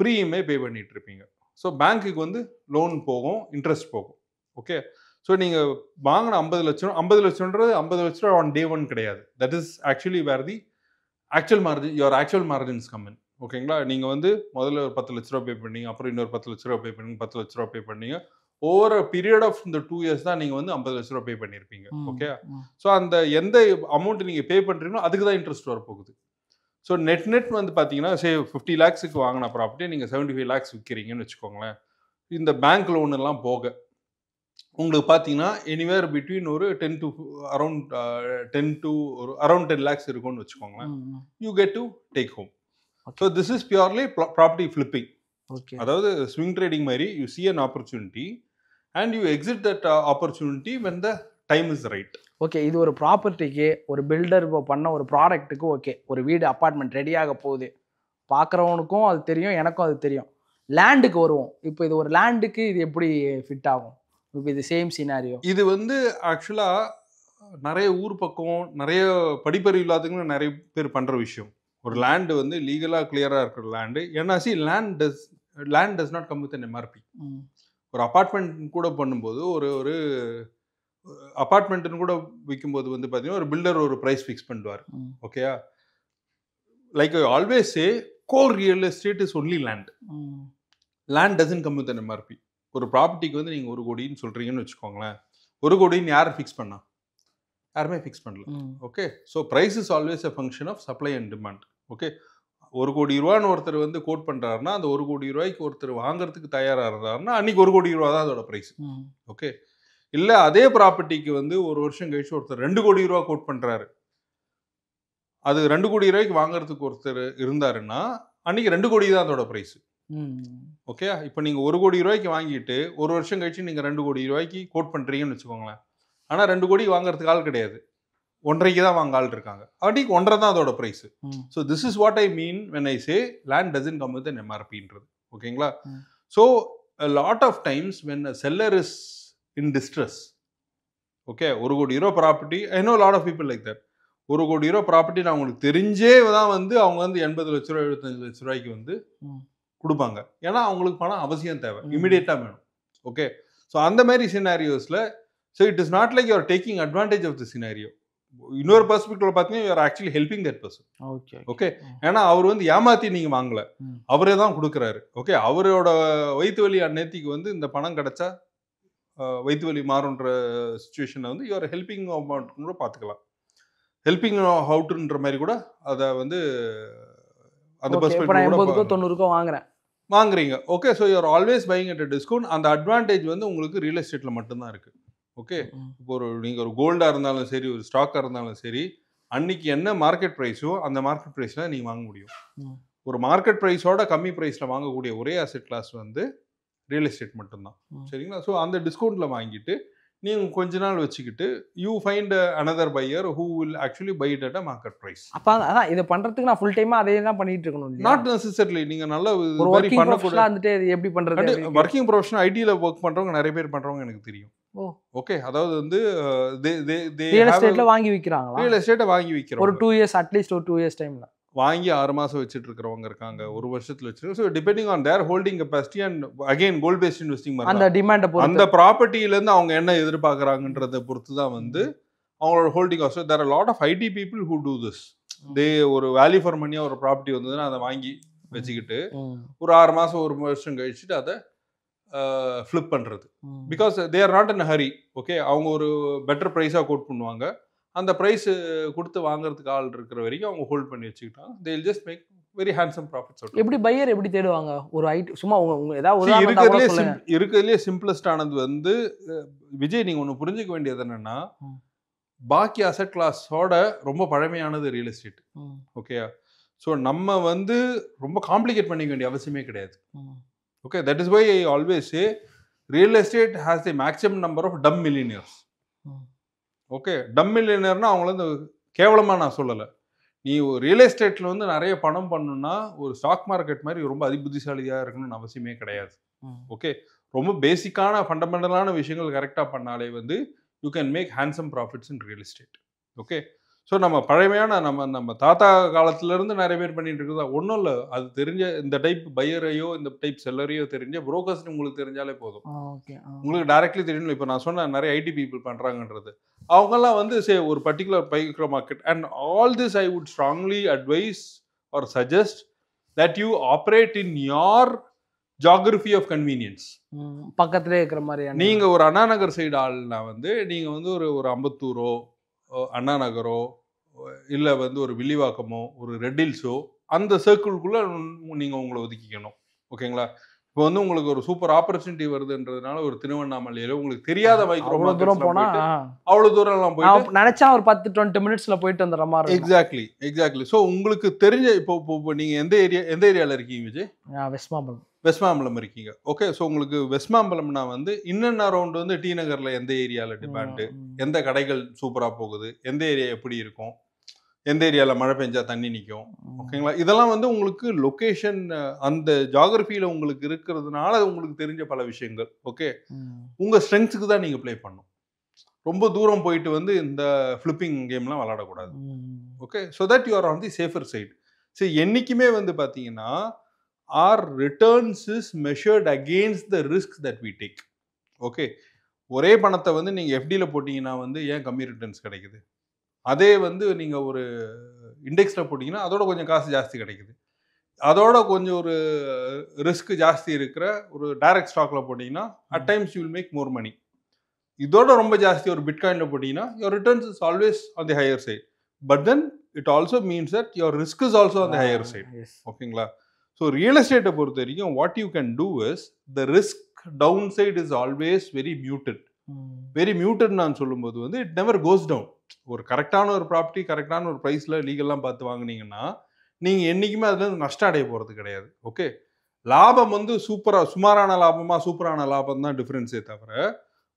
ப்ரீமியமே பே பண்ணிட்டு இருப்பீங்க. ஸோ பேங்க்குக்கு வந்து லோன் போகும், இன்ட்ரெஸ்ட் போகும். ஓகே, ஸோ நீங்க வாங்கின 50 லட்சம் 50 லட்சம்ன்றது 50 லட்ச ரூபா ஆன் டே ஒன் கிடையாது. That is actually where the actual margin your actual margins come in. ஓகேங்களா, நீங்க வந்து முதல்ல ஒரு 10 லட்ச ரூபா பே பண்ணீங்க, அப்புறம் இன்னொரு 10 லட்ச ரூபா பே பண்ணீங்க, 10 லட்ச ரூபா பே பண்ணீங்க. ஓவர் பீரியட் ஆஃப் இந்த 2 இயர்ஸ் தான் நீங்க வந்து 50 லட்ச ரூபா பே பண்ணியிருப்பீங்க. ஓகே, ஸோ அந்த எந்த அமௌண்ட் நீங்க பே பண்றீங்களோ அதுக்கு தான் இன்ட்ரெஸ்ட் வரப்போகுது. ஸோ நெட் வந்து பார்த்தீங்கன்னா, சே 50 லேக்ஸுக்கு வாங்கின ப்ராப்பர்ட்டி நீங்கள் 75 லேக்ஸ் விற்கிறீங்கன்னு வச்சுக்கோங்களேன். இந்த பேங்க் லோன் எல்லாம் போக உங்களுக்கு பார்த்தீங்கன்னா எனிவேர் பிட்வீன் ஒரு 10 டு அரௌண்ட் 10 டு ஒரு அரௌண்ட் 10 லேக்ஸ் இருக்கும்னு வச்சுக்கோங்களேன். You get to take home. So this is purely property flipping. அதாவது ஸ்விங் ட்ரேடிங் மாதிரி you see an opportunity and you exit that opportunity when the time is right. Okay, இது ஒரு ப்ராப்பர்ட்டிக்கு ஒரு பில்டர் இப்போ பண்ண ஒரு ப்ராடக்ட்டுக்கு ஓகே, ஒரு வீடு அப்பார்ட்மெண்ட் ரெடியாக போகுது, பார்க்குறவனுக்கும் அது தெரியும், எனக்கும் அது தெரியும். லேண்டுக்கு வருவோம். இப்போ இது ஒரு லேண்டுக்கு இது எப்படி ஃபிட் ஆகும்? இப்போ இது சேம் சினாரியோ. இது வந்து ஆக்சுவலாக நிறைய ஊர் பக்கம் நிறைய படிப்பறிவு இல்லாதவங்களும் நிறைய பேர் பண்ணுற விஷயம். ஒரு லேண்டு வந்து லீகலாக கிளியராக இருக்கிற லேண்டு. ஏன்னா land does not come with an MRP. ஒரு அப்பார்ட்மெண்ட் கூட பண்ணும்போது ஒரு அப்பார்ட்மெண்ட்டுன்னு கூட விற்கும்போது வந்து பார்த்தீங்கன்னா ஒரு பில்டர் ஒரு ப்ரைஸ் ஃபிக்ஸ் பண்ணுவார். ஓகேயா, like always say core real estate is only land. Land doesn't come with an MRP. ஒரு ப்ராப்பர்ட்டிக்கு வந்து நீங்கள் 1 கோடின்னு சொல்கிறீங்கன்னு வச்சுக்கோங்களேன். 1 கோடின்னு யார் ஃபிக்ஸ் பண்ணா? யாருமே ஃபிக்ஸ் பண்ணல. Okay, so price is always a function of supply and demand. Okay, 1 கோடி ரூபான்னு ஒருத்தர் வந்து கோட் பண்ணுறாருன்னா அந்த 1 கோடி ரூபாய்க்கு ஒருத்தர் வாங்குறதுக்கு தயாராக இருந்தாருன்னா அன்றைக்கி 1 கோடி ரூபா தான் அதோட ப்ரைஸ். ஓகே, இல்லை அதே ப்ராப்பர்ட்டிக்கு வந்து ஒரு வருஷம் கழிச்சு ஒருத்தர் 2 கோடி ரூபா கோட் பண்ணுறாரு, அது 2 கோடி ரூபாய்க்கு வாங்குறதுக்கு ஒருத்தர் இருந்தாருன்னா அன்றைக்கி 2 கோடி தான் அதோட ப்ரைஸ். ஓகே, இப்போ நீங்கள் 1 கோடி ரூபாய்க்கு வாங்கிட்டு ஒரு வருஷம் கழிச்சு நீங்கள் 2 கோடி ரூபாய்க்கு கோட் பண்ணுறீங்கன்னு வச்சுக்கோங்களேன். ஆனால் 2 கோடி வாங்குறதுக்கு ஆள் கிடையாது, 1.5 தான் வாங்க ஆள் இருக்காங்க. அன்றைக்கி 1.5 தான் அதோட price. So this is what I mean when I say land doesn't come with an எம்ஆர்பின்றது. ஓகேங்களா, so a lot of times when a seller is in distress, okay, 1 கோடி ரூபா property, I know lot of people like that. 1 கோடி ரூபா ப்ராப்பர்ட்டி நான் உங்களுக்கு தெரிஞ்சே தான் வந்து அவங்க வந்து 80 லட்ச ரூபா 75 லட்ச ரூபாய்க்கு வந்து கொடுப்பாங்க. ஏன்னா அவங்களுக்கு பணம் அவசியம் தேவை, இமிடியேட்டாக வேணும். ஓகே, ஸோ அந்த மாதிரி சினாரியோஸில் so it is not like you are taking advantage of the scenario. இன்னொரு பெர்ஸ்பெக்டிவ்ல பார்த்தீங்கன்னா you are actually helping that person. Okay, ஏன்னா அவர் வந்து ஏமாற்றி நீங்கள் வாங்கலை, அவரே தான் கொடுக்குறாரு. ஓகே, அவரோட வயிற்று வலி அந்நேத்திக்கு வந்து இந்த பணம் கிடைச்சா வயிற்று வலி மாறுன்ற சுச்சுவேஷனை வந்து யூ ஆர் ஹெல்பிங் அமௌண்ட் கூட பார்த்துக்கலாம். ஹெல்பிங் ஹவுட்ன்ற மாதிரி கூட அதை வந்து அந்த பெர்ஸ்பெக்டிவ் வாங்குறீங்க. Okay, so you are always buying at a discount. அந்த அட்வான்டேஜ் வந்து உங்களுக்கு ரியல் எஸ்டேட்டில் மட்டும்தான் இருக்குது. ஓகே, இப்போ நீங்கள் ஒரு கோல்டாக இருந்தாலும் சரி, ஒரு ஸ்டாக்காக இருந்தாலும் சரி, அன்னைக்கு என்ன மார்க்கெட் ப்ரைஸோ அந்த மார்க்கெட் ப்ரைஸில் நீங்கள் வாங்க முடியும். ஒரு மார்க்கெட் ப்ரைஸோட கம்மி ப்ரைஸில் வாங்கக்கூடிய ஒரே அசெட் கிளாஸ் வந்து ரியல் எஸ்டேட் மட்டும்தான். சரிங்களா, ஸோ அந்த டிஸ்கவுண்ட்டில் வாங்கிட்டு நீங்கள் கொஞ்ச நாள் வச்சுக்கிட்டு you find another buyer who will actually buy it at a market price. அப்போ அதான் இதை பண்ணுறதுக்கு நான் ஃபுல் டைமாக அதே தான் பண்ணிட்டு இருக்கணும். நாட் நெசசரிலி நீங்கள் நல்ல வந்துட்டு எப்படி பண்ணுறது. ஒர்க்கிங் ப்ரொஃபஷனல் ஐடியில் ஒர்க் பண்ணுறவங்க நிறைய பேர் பண்ணுறவங்க எனக்கு தெரியும். ஓகே, அதாவது வந்து ரியல் எஸ்டேட்ல வாங்கி விற்கிறாங்க. ரியல் எஸ்டேட்டை வாங்கி விற்கிறோம் ஒரு 2 இயர்ஸ் அட்லீஸ்ட் ஒரு 2 இயர்ஸ் டைம்ல வாங்கி 6 மாதம் வச்சுட்டு இருக்கிறவங்க இருக்காங்க, ஒரு வருஷத்துல வச்சுருக்காங்க. So depending on their holding capacity and again goal based investing அந்த டிமாண்டை பொறுத்து, அந்த ப்ராப்பர்ட்டியிலேருந்து அவங்க என்ன எதிர்பார்க்குறாங்கன்றதை பொறுத்து தான் வந்து அவங்களோட holding cost. There are lot of IT people who do this. They ஒரு வேல்யூ ஃபார் மணியாக ஒரு ப்ராப்பர்ட்டி வந்ததுன்னா அதை வாங்கி வச்சுக்கிட்டு ஒரு 6 மாதம் ஒரு வருஷம் கழிச்சுட்டு அதை ஃப்ளிப் பண்ணுறது. Because they are not in Hari. Okay, அவங்க ஒரு பெட்டர் ப்ரைஸாக கோட் பண்ணுவாங்க. அந்த ப்ரைஸ் கொடுத்து வாங்குறதுக்கு ஆள் இருக்கிற வரைக்கும் அவங்க ஹோல்ட் பண்ணி வச்சுக்கிட்டாங்க. They will just make very handsome profits. எப்படி பையர் எப்படி தேடுவாங்க ஒரு ஐடி? சும்மா ஏதாவது இருக்கிறதுலே சிம்பிளஸ்ட் ஆனது வந்து விஜய், நீங்கள் ஒன்று புரிஞ்சுக்க வேண்டியது என்னன்னா, பாக்கி அசெட் கிளாஸோட ரொம்ப பழமையானது ரியல் எஸ்டேட். ஓகேயா, ஸோ நம்ம வந்து ரொம்ப காம்ப்ளிகேட் பண்ணிக்க வேண்டிய அவசியமே கிடையாது. Okay, that is why I always say real estate has the maximum number of dumb millionaires. Okay, டம் மில்லியனர்னா அவங்கள வந்து கேவலமாக நான் சொல்லலை. நீ ரியல் எஸ்டேட்டில் வந்து நிறைய பணம் பண்ணணும்னா ஒரு ஸ்டாக் மார்க்கெட் மாதிரி ரொம்ப அதிபுத்திசாலியாக இருக்கணும்னு அவசியமே கிடையாது. ஓகே, ரொம்ப பேசிக்கான ஃபண்டமெண்டலான விஷயங்கள் கரெக்டாக பண்ணாலே வந்து you can make handsome profits in real estate. Okay. So நம்ம பழமையான நம்ம தாத்தா காலத்துலேருந்து நிறைய பேர் பண்ணிட்டு இருக்கிறதா ஒன்றும் இல்லை. அது தெரிஞ்ச இந்த டைப் பையரையோ இந்த டைப் செல்லரையோ தெரிஞ்ச புரோக்கர்ஸ் உங்களுக்கு தெரிஞ்சாலே போதும். ஓகே. உங்களுக்கு டைரக்ட்லி தெரியணும். இப்போ நான் சொன்ன நிறைய ஐடி பீப்புள் பண்ணுறாங்கன்றது அவங்கெல்லாம் வந்து ஒரு particular micro market and all this I would strongly advise or suggest that you operate in your geography of convenience. பக்கத்திலே இருக்கிற மாதிரி நீங்க ஒரு அண்ணா நகர் சைடு ஆள்னா வந்து நீங்க வந்து ஒரு அம்பத்தூரோ அண்ணா நகரோ இல்லை வந்து ஒரு வில்லிவாக்கமோ ஒரு ரெட்டில்ஸோ அந்த சர்க்கிள்குள்ள நீங்க உங்களை ஒதுக்கிக்கணும். ஓகேங்களா? இப்போ வந்து உங்களுக்கு ஒரு சூப்பர் ஆப்பர்ச்சுனிட்டி வருதுன்றதுனால ஒரு திருவண்ணாமலையில உங்களுக்கு தெரியாத மைக்ரோ தூரம் போனா அவ்வளவு தூரம் எல்லாம் போயிட்டு நினைச்சா ஒரு 10-20 மினிட்ஸ்ல போயிட்டு வந்துற மாதிரி. எக்ஸாக்ட்லி. ஸோ உங்களுக்கு தெரிஞ்ச இப்போ நீங்க எந்த ஏரியால இருக்கீங்க விஜய்? வெஸ்ட்மாம்பலம் இருக்கீங்க. ஓகே. ஸோ உங்களுக்கு வெஸ்ட்மாம்பலம்னா வந்து இன்னன் அரௌண்ட் வந்து டி நகர்ல எந்த ஏரியால டிமாண்டு, எந்த கடைகள் சூப்பரா போகுது, எந்த ஏரியா எப்படி இருக்கும், எந்த ஏரியாவில் மழை பெஞ்சா தண்ணி நிற்கும். ஓகேங்களா? இதெல்லாம் வந்து உங்களுக்கு லொக்கேஷன் அந்த ஜாகிரபியில் உங்களுக்கு இருக்கிறதுனால உங்களுக்கு தெரிஞ்ச பல விஷயங்கள். ஓகே. உங்கள் ஸ்ட்ரெங்க்ஸுக்கு தான் நீங்கள் ப்ளே பண்ணணும். ரொம்ப தூரம் போயிட்டு வந்து இந்த ஃப்ளிப்பிங் கேம்லாம் விளாடக்கூடாது. Okay. So that you are on the safer side. சரி, என்றைக்குமே வந்து பார்த்தீங்கன்னா our returns is measured against the risk that we take. Okay. ஒரே பணத்தை வந்து நீங்கள் எஃப்டியில் போட்டிங்கன்னா வந்து ஏன் கம்மி ரிட்டர்ன்ஸ் கிடைக்குது? அதே வந்து நீங்கள் ஒரு இண்டெக்ஸில் போட்டிங்கன்னா அதோட கொஞ்சம் காசு ஜாஸ்தி கிடைக்குது. அதோட கொஞ்சம் ஒரு ரிஸ்க் ஜாஸ்தி இருக்கிற ஒரு டைரக்ட் ஸ்டாக்ல போட்டிங்கன்னா at times you will make more money. இதோட ரொம்ப ஜாஸ்தி ஒரு பிட்காயினில் போட்டிங்கன்னா your returns is always on the higher side. But then it also means that your risk is also on the higher side. ஓகேங்களா? ஸோ ரியல் எஸ்டேட்டை பொறுத்த வரைக்கும் what you can do is the risk down side is always very muted. Very muted நான் சொல்லும்போது வந்து இட் நெவர் கோஸ் டவுன். ஒரு கரெக்டான ஒரு ப்ராப்பர்ட்டி கரெக்டான ஒரு ப்ரைஸில் லீகல்லாம் பார்த்து வாங்கினீங்கன்னா நீங்கள் என்றைக்குமே அதுலேருந்து நஷ்டம் அடைய போகிறது கிடையாது. ஓகே. லாபம் வந்து சுமாரான லாபமாக சூப்பரான லாபம் தான் டிஃப்ரென்ஸே தவிர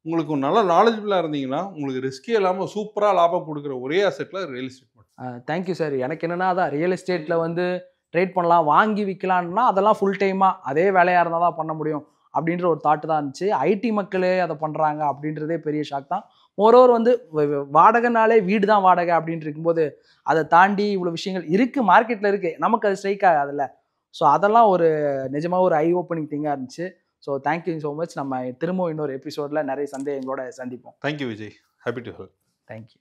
உங்களுக்கு நல்ல நாலேஜபிளாக இருந்தீங்கன்னா உங்களுக்கு ரிஸ்கே இல்லாமல் சூப்பராக லாபம் கொடுக்குற ஒரே அசெட்டில் ரியல் எஸ்டேட் மட்டும். Thank you sir. எனக்கு என்னென்னா அதான் ரியல் எஸ்டேட்டில் வந்து ட்ரேட் பண்ணலாம், வாங்கி விற்கலான்னா அதெல்லாம் ஃபுல் டைமாக அதே வேலையாக இருந்தால் தான் பண்ண முடியும் அப்படின்ற ஒரு தாட்டு தான் இருந்துச்சு. ஐடி மக்களே அதை பண்ணுறாங்க அப்படின்றதே பெரிய ஷாக் தான். மோரோவர் வந்து வாடகைனாலே வீடு தான் வாடகை அப்படின்ட்டு இருக்கும்போது அதை தாண்டி இவ்வளோ விஷயங்கள் இருக்குது, மார்க்கெட்டில் இருக்குது, நமக்கு அது ஸ்ட்ரைக் ஆகாதுல்ல. ஸோ அதெல்லாம் ஒரு நிஜமாக ஒரு ஐ ஓப்பனிங் திங்காக இருந்துச்சு. So thank you so much. நம்ம திரும்பவும் இன்னொரு எபிசோடில் நிறைய சந்தேகங்களோட சந்திப்போம். Thank you Vijay. Happy to help. Thank you.